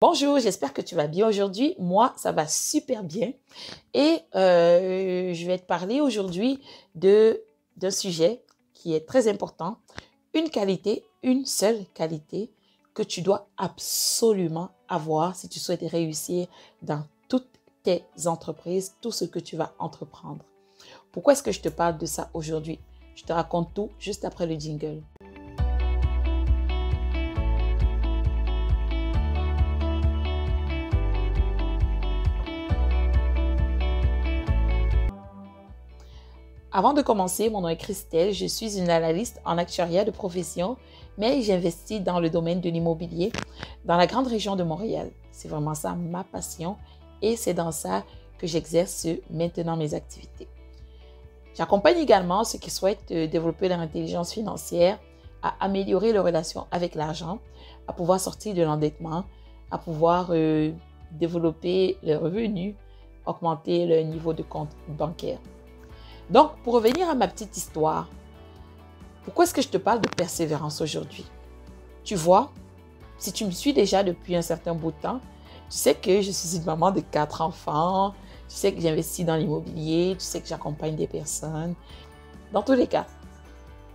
Bonjour, j'espère que tu vas bien aujourd'hui. Moi, ça va super bien. Et je vais te parler aujourd'hui d'un sujet qui est très important. Une qualité, une seule qualité que tu dois absolument avoir si tu souhaites réussir dans toutes tes entreprises, tout ce que tu vas entreprendre. Pourquoi est-ce que je te parle de ça aujourd'hui? Je te raconte tout juste après le jingle. Avant de commencer, mon nom est Christelle, je suis une analyste en actuariat de profession, mais j'investis dans le domaine de l'immobilier dans la grande région de Montréal. C'est vraiment ça ma passion et c'est dans ça que j'exerce maintenant mes activités. J'accompagne également ceux qui souhaitent développer leur intelligence financière, à améliorer leur relation avec l'argent, à pouvoir sortir de l'endettement, à pouvoir développer leurs revenus, augmenter leur niveau de compte bancaire. Donc, pour revenir à ma petite histoire, pourquoi est-ce que je te parle de persévérance aujourd'hui? Tu vois, si tu me suis déjà depuis un certain bout de temps, tu sais que je suis une maman de 4 enfants, tu sais que j'investis dans l'immobilier, tu sais que j'accompagne des personnes. Dans tous les cas,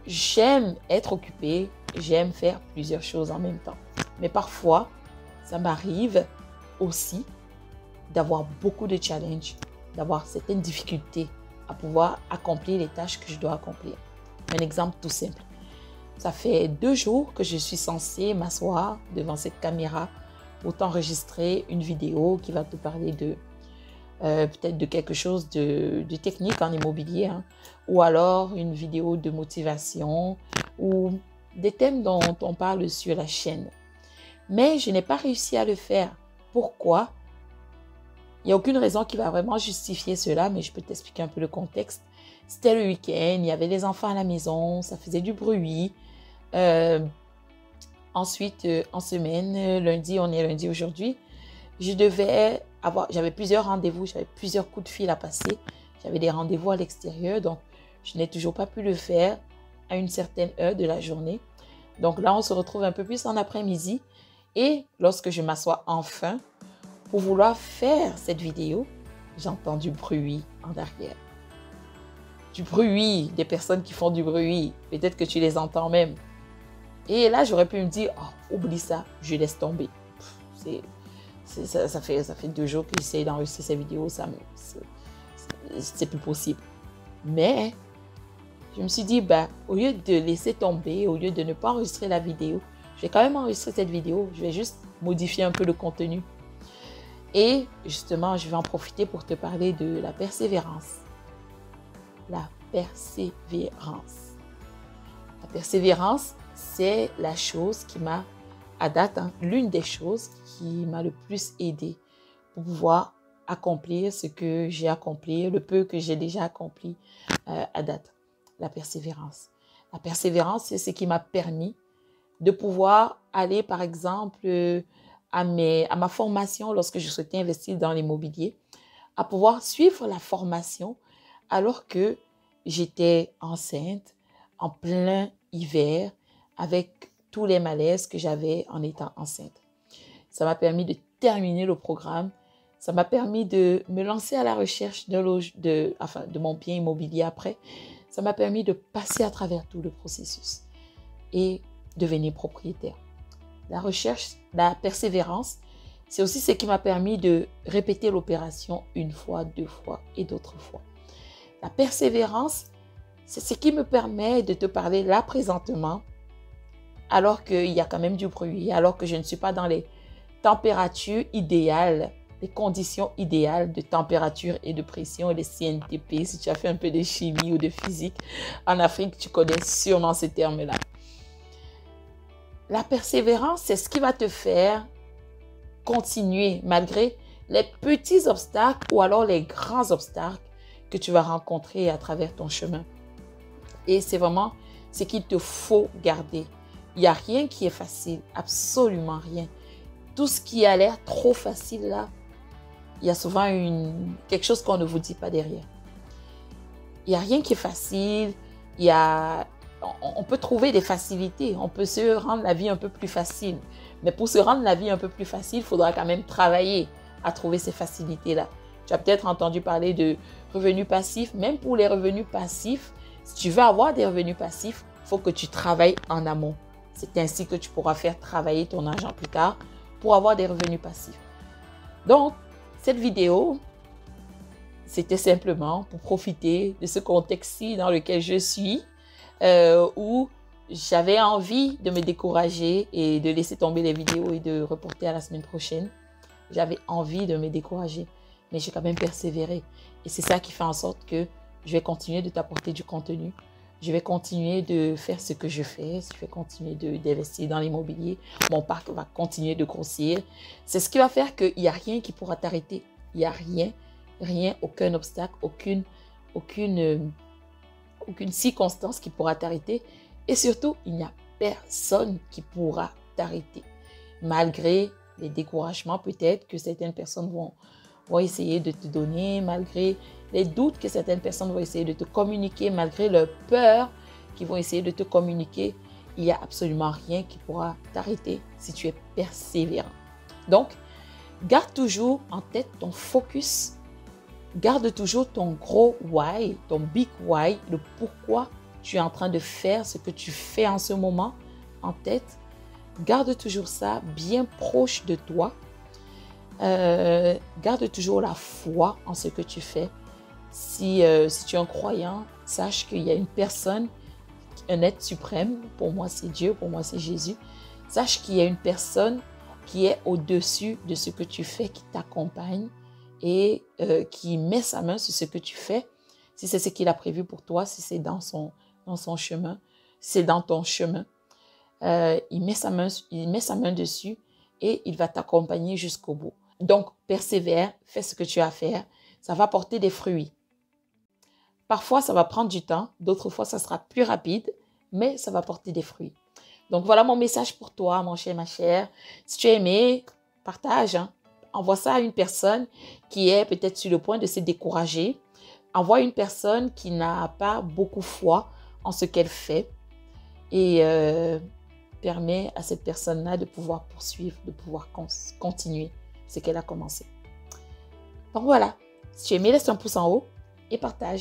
j'aime être occupée, j'aime faire plusieurs choses en même temps. Mais parfois, ça m'arrive aussi d'avoir beaucoup de challenges, d'avoir certaines difficultés à pouvoir accomplir les tâches que je dois accomplir. Un exemple tout simple. Ça fait 2 jours que je suis censée m'asseoir devant cette caméra pour t'enregistrer une vidéo qui va te parler de peut-être de quelque chose de technique en immobilier, hein, ou alors une vidéo de motivation ou des thèmes dont on parle sur la chaîne. Mais je n'ai pas réussi à le faire. Pourquoi? Il n'y a aucune raison qui va vraiment justifier cela, mais je peux t'expliquer un peu le contexte. C'était le week-end, il y avait les enfants à la maison, ça faisait du bruit. Ensuite, en semaine, lundi, on est lundi aujourd'hui, j'avais plusieurs rendez-vous, j'avais plusieurs coups de fil à passer. J'avais des rendez-vous à l'extérieur, donc je n'ai toujours pas pu le faire à une certaine heure de la journée. Donc là, on se retrouve un peu plus en après-midi. Et lorsque je m'assois enfin, pour vouloir faire cette vidéo, j'entends du bruit en arrière. Du bruit, des personnes qui font du bruit. Peut-être que tu les entends même. Et là, j'aurais pu me dire, oh, oublie ça, je laisse tomber. Ça fait 2 jours que j'essaie d'enregistrer cette vidéo, c'est plus possible. Mais je me suis dit, au lieu de laisser tomber, au lieu de ne pas enregistrer la vidéo, je vais quand même enregistrer cette vidéo. Je vais juste modifier un peu le contenu. Et justement, je vais en profiter pour te parler de la persévérance. La persévérance. La persévérance, c'est la chose qui m'a, à date, l'une des choses qui m'a le plus aidé pour pouvoir accomplir ce que j'ai accompli, le peu que j'ai déjà accompli à date. La persévérance. La persévérance, c'est ce qui m'a permis de pouvoir aller, par exemple, à ma formation lorsque je souhaitais investir dans l'immobilier, à pouvoir suivre la formation alors que j'étais enceinte en plein hiver avec tous les malaises que j'avais en étant enceinte. Ça m'a permis de terminer le programme. Ça m'a permis de me lancer à la recherche de mon bien immobilier après. Ça m'a permis de passer à travers tout le processus et devenir propriétaire. La recherche, la persévérance, c'est aussi ce qui m'a permis de répéter l'opération 1 fois, 2 fois et d'autres fois. La persévérance, c'est ce qui me permet de te parler là présentement, alors qu'il y a quand même du bruit, alors que je ne suis pas dans les températures idéales, les conditions idéales de température et de pression, les CNTP. Si tu as fait un peu de chimie ou de physique en Afrique, tu connais sûrement ces termes-là. La persévérance, c'est ce qui va te faire continuer malgré les petits obstacles ou alors les grands obstacles que tu vas rencontrer à travers ton chemin. Et c'est vraiment ce qu'il te faut garder. Il n'y a rien qui est facile, absolument rien. Tout ce qui a l'air trop facile là, il y a souvent quelque chose qu'on ne vous dit pas derrière. Il n'y a rien qui est facile, il y a on peut trouver des facilités, on peut se rendre la vie un peu plus facile. Mais pour se rendre la vie un peu plus facile, il faudra quand même travailler à trouver ces facilités-là. Tu as peut-être entendu parler de revenus passifs. Même pour les revenus passifs, si tu veux avoir des revenus passifs, il faut que tu travailles en amont. C'est ainsi que tu pourras faire travailler ton argent plus tard pour avoir des revenus passifs. Donc, cette vidéo, c'était simplement pour profiter de ce contexte-ci dans lequel je suis, où j'avais envie de me décourager et de laisser tomber les vidéos et de reporter à la semaine prochaine. J'avais envie de me décourager, mais j'ai quand même persévéré. Et c'est ça qui fait en sorte que je vais continuer de t'apporter du contenu. Je vais continuer de faire ce que je fais. Je vais continuer d'investir dans l'immobilier. Mon parc va continuer de grossir. C'est ce qui va faire qu'il n'y a rien qui pourra t'arrêter. Il n'y a rien, aucun obstacle, aucune circonstance qui pourra t'arrêter. Et surtout, il n'y a personne qui pourra t'arrêter. Malgré les découragements peut-être que certaines personnes vont essayer de te donner, malgré les doutes que certaines personnes vont essayer de te communiquer, malgré leur peur qu'ils vont essayer de te communiquer, il n'y a absolument rien qui pourra t'arrêter si tu es persévérant. Donc, garde toujours en tête ton focus, garde toujours ton gros why, ton big why, le pourquoi tu es en train de faire ce que tu fais en ce moment en tête. Garde toujours ça bien proche de toi. Garde toujours la foi en ce que tu fais. Si tu es un croyant, sache qu'il y a une personne, un être suprême. Pour moi, c'est Dieu. Pour moi, c'est Jésus. Sache qu'il y a une personne qui est au-dessus de ce que tu fais, qui t'accompagne et qui met sa main sur ce que tu fais. Si c'est ce qu'il a prévu pour toi, si c'est dans son chemin, si c'est dans ton chemin, il met sa main dessus et il va t'accompagner jusqu'au bout. Donc, persévère, fais ce que tu as à faire. Ça va porter des fruits. Parfois, ça va prendre du temps. D'autres fois, ça sera plus rapide, mais ça va porter des fruits. Donc, voilà mon message pour toi, mon cher, ma chère. Si tu as aimé, partage. Envoie ça à une personne qui est peut-être sur le point de se décourager. Envoie à une personne qui n'a pas beaucoup foi en ce qu'elle fait. Et permet à cette personne-là de pouvoir poursuivre, de pouvoir continuer ce qu'elle a commencé. Donc voilà, si tu as aimé, laisse un pouce en haut et partage.